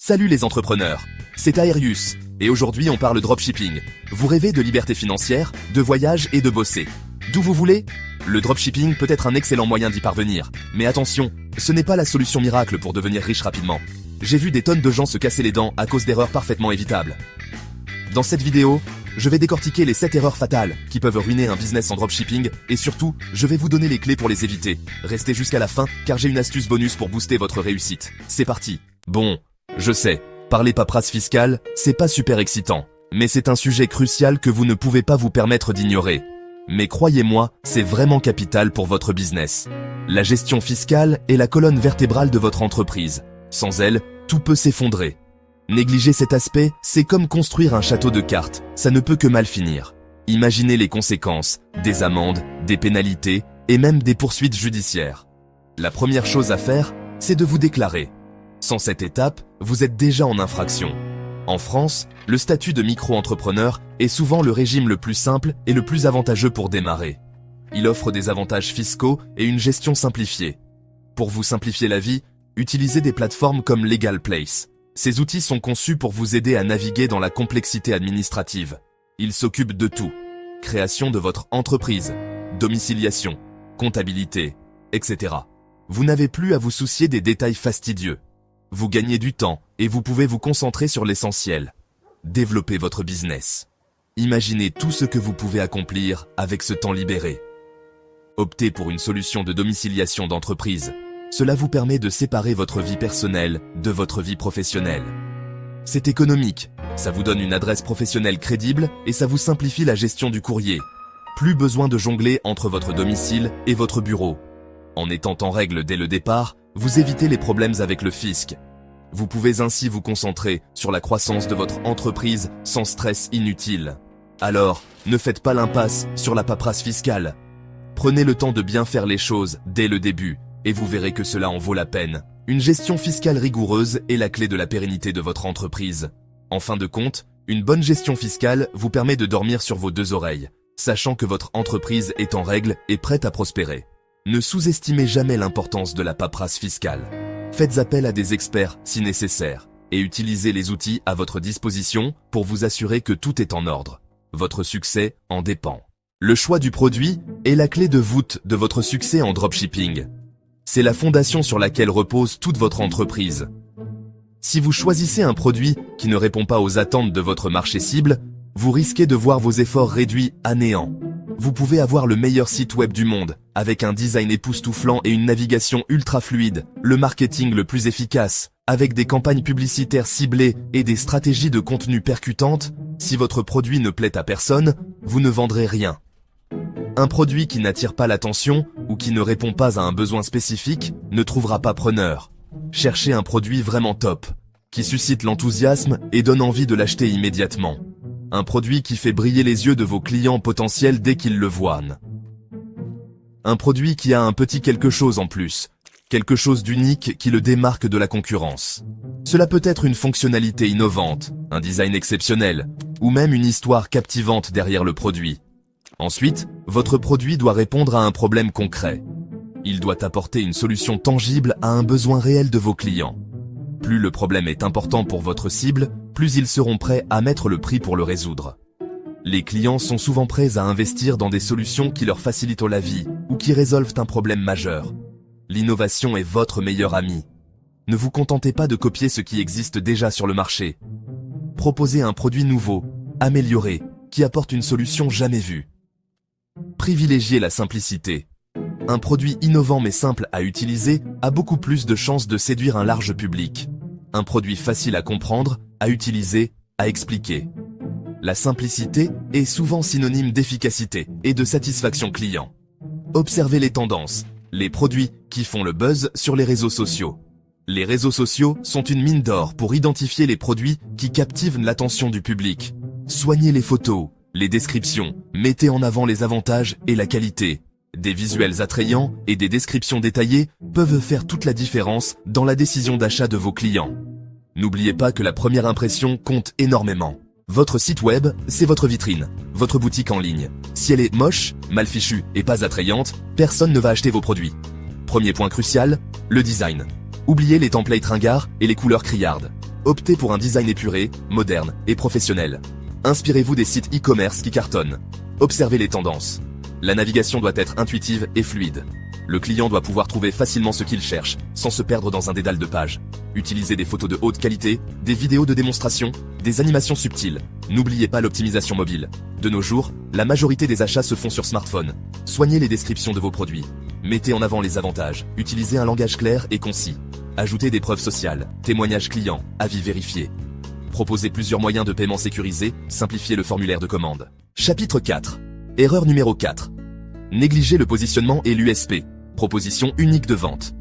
Salut les entrepreneurs, c'est Aerius, et aujourd'hui on parle dropshipping. Vous rêvez de liberté financière, de voyage et de bosser. D'où vous voulez? Le dropshipping peut être un excellent moyen d'y parvenir, mais attention, ce n'est pas la solution miracle pour devenir riche rapidement. J'ai vu des tonnes de gens se casser les dents à cause d'erreurs parfaitement évitables. Dans cette vidéo, je vais décortiquer les 7 erreurs fatales qui peuvent ruiner un business en dropshipping et surtout, je vais vous donner les clés pour les éviter. Restez jusqu'à la fin car j'ai une astuce bonus pour booster votre réussite. C'est parti. Bon, je sais, parler paperasse fiscale, c'est pas super excitant, mais c'est un sujet crucial que vous ne pouvez pas vous permettre d'ignorer. Mais croyez-moi, c'est vraiment capital pour votre business. La gestion fiscale est la colonne vertébrale de votre entreprise. Sans elle, tout peut s'effondrer. Négliger cet aspect, c'est comme construire un château de cartes, ça ne peut que mal finir. Imaginez les conséquences, des amendes, des pénalités et même des poursuites judiciaires. La première chose à faire, c'est de vous déclarer. Sans cette étape, vous êtes déjà en infraction. En France, le statut de micro-entrepreneur est souvent le régime le plus simple et le plus avantageux pour démarrer. Il offre des avantages fiscaux et une gestion simplifiée. Pour vous simplifier la vie, utilisez des plateformes comme LegalPlace. Ces outils sont conçus pour vous aider à naviguer dans la complexité administrative. Ils s'occupent de tout. Création de votre entreprise, domiciliation, comptabilité, etc. Vous n'avez plus à vous soucier des détails fastidieux. Vous gagnez du temps et vous pouvez vous concentrer sur l'essentiel. Développez votre business. Imaginez tout ce que vous pouvez accomplir avec ce temps libéré. Optez pour une solution de domiciliation d'entreprise. Cela vous permet de séparer votre vie personnelle de votre vie professionnelle. C'est économique, ça vous donne une adresse professionnelle crédible et ça vous simplifie la gestion du courrier. Plus besoin de jongler entre votre domicile et votre bureau. En étant en règle dès le départ, vous évitez les problèmes avec le fisc. Vous pouvez ainsi vous concentrer sur la croissance de votre entreprise sans stress inutile. Alors, ne faites pas l'impasse sur la paperasse fiscale. Prenez le temps de bien faire les choses dès le début et vous verrez que cela en vaut la peine. Une gestion fiscale rigoureuse est la clé de la pérennité de votre entreprise. En fin de compte, une bonne gestion fiscale vous permet de dormir sur vos deux oreilles, sachant que votre entreprise est en règle et prête à prospérer. Ne sous-estimez jamais l'importance de la paperasse fiscale. Faites appel à des experts si nécessaire et utilisez les outils à votre disposition pour vous assurer que tout est en ordre. Votre succès en dépend. Le choix du produit est la clé de voûte de votre succès en dropshipping. C'est la fondation sur laquelle repose toute votre entreprise. Si vous choisissez un produit qui ne répond pas aux attentes de votre marché cible, vous risquez de voir vos efforts réduits à néant. Vous pouvez avoir le meilleur site web du monde, avec un design époustouflant et une navigation ultra fluide, le marketing le plus efficace, avec des campagnes publicitaires ciblées et des stratégies de contenu percutantes. Si votre produit ne plaît à personne, vous ne vendrez rien. Un produit qui n'attire pas l'attention ou qui ne répond pas à un besoin spécifique ne trouvera pas preneur. Cherchez un produit vraiment top, qui suscite l'enthousiasme et donne envie de l'acheter immédiatement. Un produit qui fait briller les yeux de vos clients potentiels dès qu'ils le voient. Un produit qui a un petit quelque chose en plus, quelque chose d'unique qui le démarque de la concurrence. Cela peut être une fonctionnalité innovante, un design exceptionnel, ou même une histoire captivante derrière le produit. Ensuite, votre produit doit répondre à un problème concret. Il doit apporter une solution tangible à un besoin réel de vos clients. Plus le problème est important pour votre cible, plus ils seront prêts à mettre le prix pour le résoudre. Les clients sont souvent prêts à investir dans des solutions qui leur facilitent la vie ou qui résolvent un problème majeur. L'innovation est votre meilleur ami. Ne vous contentez pas de copier ce qui existe déjà sur le marché. Proposez un produit nouveau, amélioré, qui apporte une solution jamais vue. Privilégiez la simplicité. Un produit innovant mais simple à utiliser a beaucoup plus de chances de séduire un large public. Un produit facile à comprendre, à utiliser, à expliquer. La simplicité est souvent synonyme d'efficacité et de satisfaction client. Observez les tendances, les produits qui font le buzz sur les réseaux sociaux. Les réseaux sociaux sont une mine d'or pour identifier les produits qui captivent l'attention du public. Soignez les photos, les descriptions, mettez en avant les avantages et la qualité. Des visuels attrayants et des descriptions détaillées peuvent faire toute la différence dans la décision d'achat de vos clients. N'oubliez pas que la première impression compte énormément. Votre site web, c'est votre vitrine, votre boutique en ligne. Si elle est moche, mal fichue et pas attrayante, personne ne va acheter vos produits. Premier point crucial, le design. Oubliez les templates ringards et les couleurs criardes. Optez pour un design épuré, moderne et professionnel. Inspirez-vous des sites e-commerce qui cartonnent. Observez les tendances. La navigation doit être intuitive et fluide. Le client doit pouvoir trouver facilement ce qu'il cherche, sans se perdre dans un dédale de pages. Utilisez des photos de haute qualité, des vidéos de démonstration, des animations subtiles. N'oubliez pas l'optimisation mobile. De nos jours, la majorité des achats se font sur smartphone. Soignez les descriptions de vos produits. Mettez en avant les avantages. Utilisez un langage clair et concis. Ajoutez des preuves sociales, témoignages clients, avis vérifiés. Proposez plusieurs moyens de paiement sécurisés, simplifiez le formulaire de commande. Chapitre 4. Erreur numéro 4. Négligez le positionnement et l'USP. Proposition unique de vente.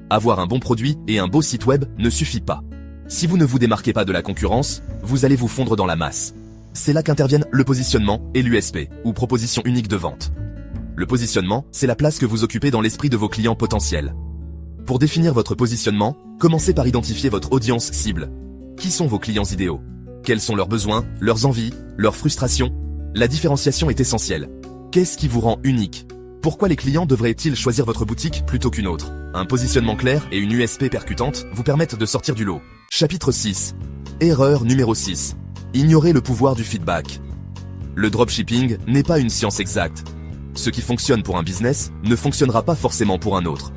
Avoir un bon produit et un beau site web ne suffit pas. Si vous ne vous démarquez pas de la concurrence, vous allez vous fondre dans la masse. C'est là qu'interviennent le positionnement et l'USP, ou proposition unique de vente. Le positionnement, c'est la place que vous occupez dans l'esprit de vos clients potentiels. Pour définir votre positionnement, commencez par identifier votre audience cible. Qui sont vos clients idéaux? Quels sont leurs besoins, leurs envies, leurs frustrations? La différenciation est essentielle. Qu'est-ce qui vous rend unique? Pourquoi les clients devraient-ils choisir votre boutique plutôt qu'une autre? Un positionnement clair et une USP percutante vous permettent de sortir du lot. Chapitre 6. Erreur numéro 6. Ignorez le pouvoir du feedback. Le dropshipping n'est pas une science exacte. Ce qui fonctionne pour un business ne fonctionnera pas forcément pour un autre.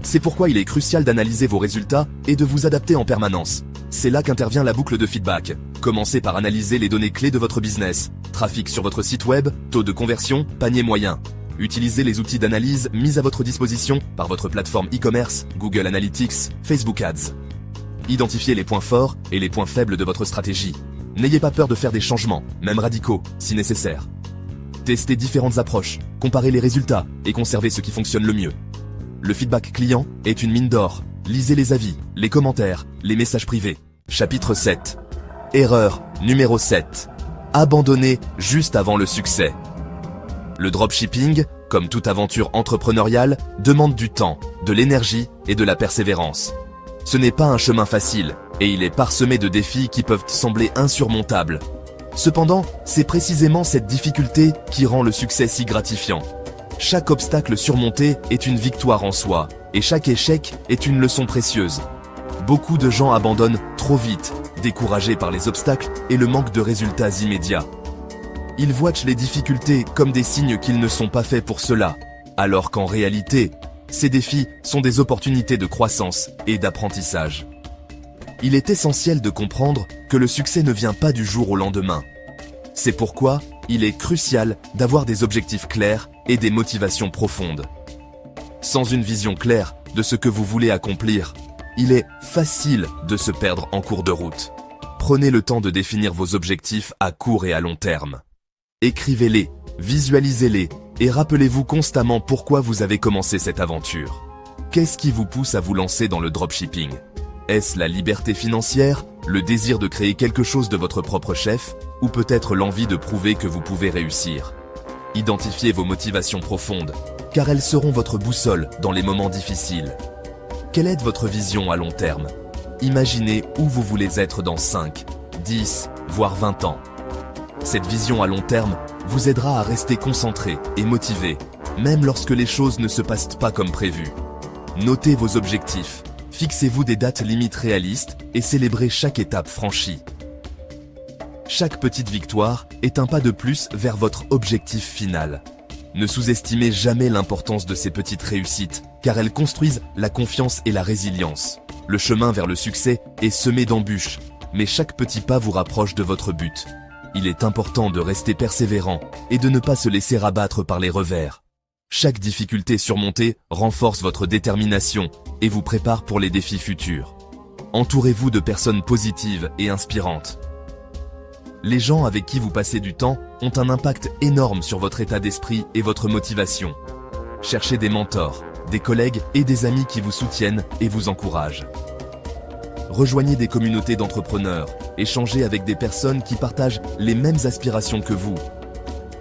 C'est pourquoi il est crucial d'analyser vos résultats et de vous adapter en permanence. C'est là qu'intervient la boucle de feedback. Commencez par analyser les données clés de votre business. Trafic sur votre site web, taux de conversion, panier moyen. Utilisez les outils d'analyse mis à votre disposition par votre plateforme e-commerce, Google Analytics, Facebook Ads. Identifiez les points forts et les points faibles de votre stratégie. N'ayez pas peur de faire des changements, même radicaux, si nécessaire. Testez différentes approches, comparez les résultats et conservez ce qui fonctionne le mieux. Le feedback client est une mine d'or. Lisez les avis, les commentaires, les messages privés. Chapitre 7. Erreur numéro 7. Abandonner juste avant le succès. Le dropshipping, comme toute aventure entrepreneuriale, demande du temps, de l'énergie et de la persévérance. Ce n'est pas un chemin facile, et il est parsemé de défis qui peuvent sembler insurmontables. Cependant, c'est précisément cette difficulté qui rend le succès si gratifiant. Chaque obstacle surmonté est une victoire en soi, et chaque échec est une leçon précieuse. Beaucoup de gens abandonnent trop vite, découragés par les obstacles et le manque de résultats immédiats. Ils voient les difficultés comme des signes qu'ils ne sont pas faits pour cela, alors qu'en réalité, ces défis sont des opportunités de croissance et d'apprentissage. Il est essentiel de comprendre que le succès ne vient pas du jour au lendemain. C'est pourquoi il est crucial d'avoir des objectifs clairs et des motivations profondes. Sans une vision claire de ce que vous voulez accomplir, il est facile de se perdre en cours de route. Prenez le temps de définir vos objectifs à court et à long terme. Écrivez-les, visualisez-les et rappelez-vous constamment pourquoi vous avez commencé cette aventure. Qu'est-ce qui vous pousse à vous lancer dans le dropshipping? Est-ce la liberté financière, le désir de créer quelque chose de votre propre chef, ou peut-être l'envie de prouver que vous pouvez réussir? Identifiez vos motivations profondes, car elles seront votre boussole dans les moments difficiles. Quelle est votre vision à long terme? Imaginez où vous voulez être dans 5, 10, voire 20 ans. Cette vision à long terme vous aidera à rester concentré et motivé, même lorsque les choses ne se passent pas comme prévu. Notez vos objectifs, fixez-vous des dates limites réalistes et célébrez chaque étape franchie. Chaque petite victoire est un pas de plus vers votre objectif final. Ne sous-estimez jamais l'importance de ces petites réussites, car elles construisent la confiance et la résilience. Le chemin vers le succès est semé d'embûches, mais chaque petit pas vous rapproche de votre but. Il est important de rester persévérant et de ne pas se laisser abattre par les revers. Chaque difficulté surmontée renforce votre détermination et vous prépare pour les défis futurs. Entourez-vous de personnes positives et inspirantes. Les gens avec qui vous passez du temps ont un impact énorme sur votre état d'esprit et votre motivation. Cherchez des mentors, des collègues et des amis qui vous soutiennent et vous encouragent. Rejoignez des communautés d'entrepreneurs, échangez avec des personnes qui partagent les mêmes aspirations que vous.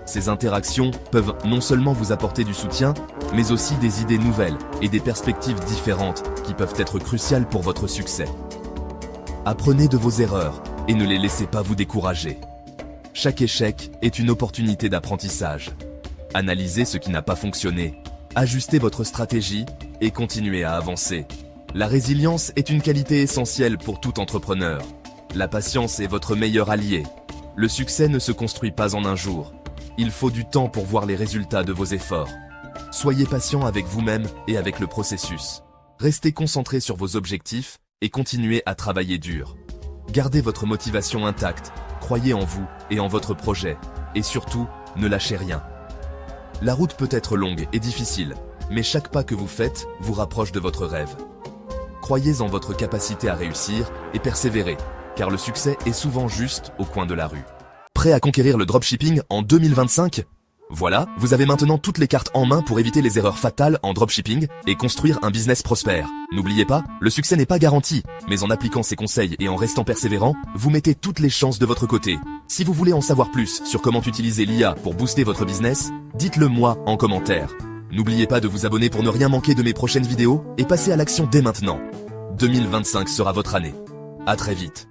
Ces interactions peuvent non seulement vous apporter du soutien, mais aussi des idées nouvelles et des perspectives différentes qui peuvent être cruciales pour votre succès. Apprenez de vos erreurs et ne les laissez pas vous décourager. Chaque échec est une opportunité d'apprentissage. Analysez ce qui n'a pas fonctionné, ajustez votre stratégie et continuez à avancer. La résilience est une qualité essentielle pour tout entrepreneur. La patience est votre meilleur allié. Le succès ne se construit pas en un jour. Il faut du temps pour voir les résultats de vos efforts. Soyez patient avec vous-même et avec le processus. Restez concentré sur vos objectifs et continuez à travailler dur. Gardez votre motivation intacte, croyez en vous et en votre projet, et surtout, ne lâchez rien. La route peut être longue et difficile, mais chaque pas que vous faites vous rapproche de votre rêve. Croyez en votre capacité à réussir et persévérez, car le succès est souvent juste au coin de la rue. Prêt à conquérir le dropshipping en 2025 ? Voilà, vous avez maintenant toutes les cartes en main pour éviter les erreurs fatales en dropshipping et construire un business prospère. N'oubliez pas, le succès n'est pas garanti, mais en appliquant ces conseils et en restant persévérant, vous mettez toutes les chances de votre côté. Si vous voulez en savoir plus sur comment utiliser l'IA pour booster votre business, dites-le moi en commentaire. N'oubliez pas de vous abonner pour ne rien manquer de mes prochaines vidéos et passer à l'action dès maintenant. 2025 sera votre année. À très vite.